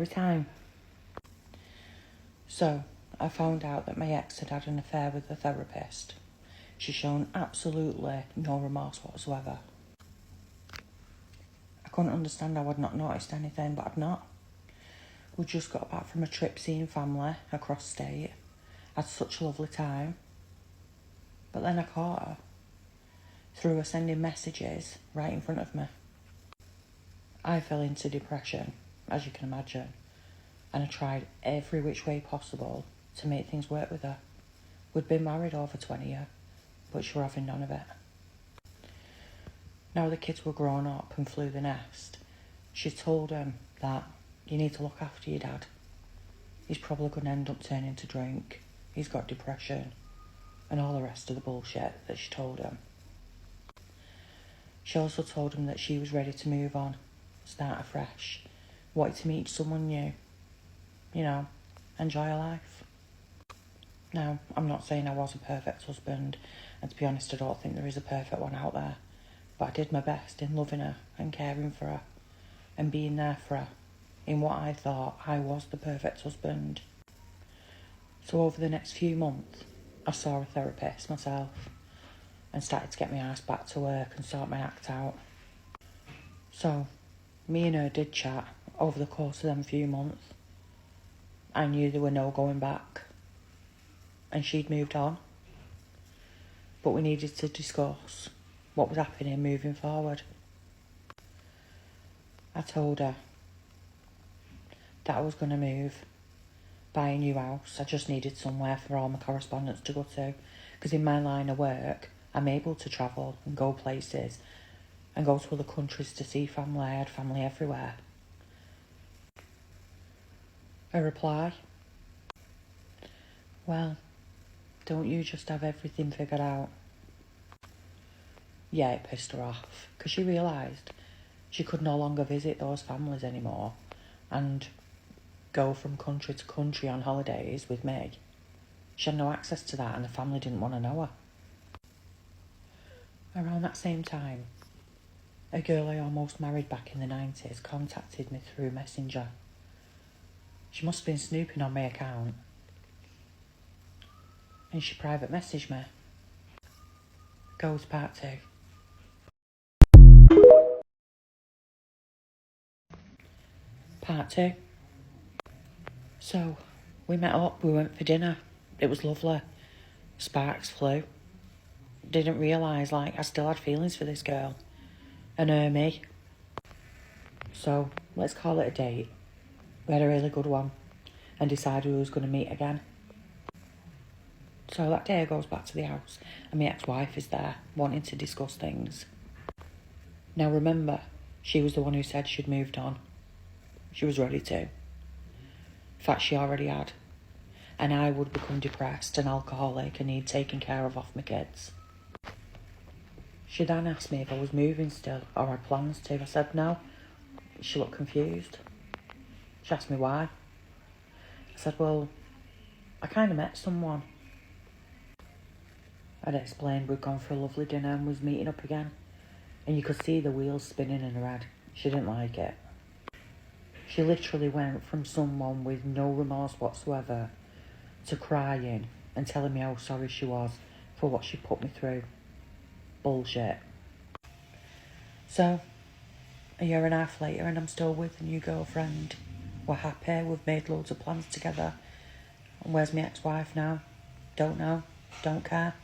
story time. So, I found out that my ex had had an affair with the therapist. She's shown absolutely no remorse whatsoever. I couldn't understand how I'd not noticed anything, but I'd not. We just got back from a trip seeing family across state. Had such a lovely time. But then I caught her through her sending messages right in front of me. I fell into depression, as you can imagine, and I tried every which way possible to make things work with her. We'd been married over 20 years, but she were having none of it. Now the kids were grown up and flew the nest, she told him that you need to look after your dad. He's probably going to end up turning to drink. He's got depression and all the rest of the bullshit that she told him. She also told him that she was ready to move on, start afresh, wanted to meet someone new, enjoy her life. Now, I'm not saying I was a perfect husband, and to be honest, I don't think there is a perfect one out there, but I did my best in loving her and caring for her and being there for her in what I thought I was the perfect husband. So over the next few months, I saw a therapist myself and started to get my ass back to work and sort my act out. So, me and her did chat over the course of them few months. I knew there were no going back, and she'd moved on. But we needed to discuss what was happening moving forward. I told her that I was going to move, buy a new house. I just needed somewhere for all my correspondence to go to, because in my line of work, I'm able to travel and go places and go to other countries to see family. I had family everywhere. A reply: well, don't you just have everything figured out? Yeah, it pissed her off, because she realised she could no longer visit those families anymore and go from country to country on holidays with me. She had no access to that, and the family didn't want to know her. Around that same time, a girl I almost married back in the 90s contacted me through Messenger. She must have been snooping on my account, and she private messaged me. Goes part 2. Part 2. So, we met up, we went for dinner. It was lovely. Sparks flew. Didn't realise, I still had feelings for this girl. And her me. So, let's call it a date. We had a really good one. And decided we was going to meet again. So that day I goes back to the house, and my ex-wife is there, wanting to discuss things. Now remember, she was the one who said she'd moved on. She was ready to. In fact, she already had. And I would become depressed and alcoholic and need taken care of off my kids. She then asked me if I was moving still or had plans to. I said no. She looked confused. She asked me why. I said, well, I kind of met someone. I'd explained we'd gone for a lovely dinner and was meeting up again. And you could see the wheels spinning in her head. She didn't like it. She literally went from someone with no remorse whatsoever to crying and telling me how sorry she was for what she put me through. Bullshit. So, a year and a half later, and I'm still with a new girlfriend. We're happy, we've made loads of plans together. And where's my ex-wife now? Don't know, don't care.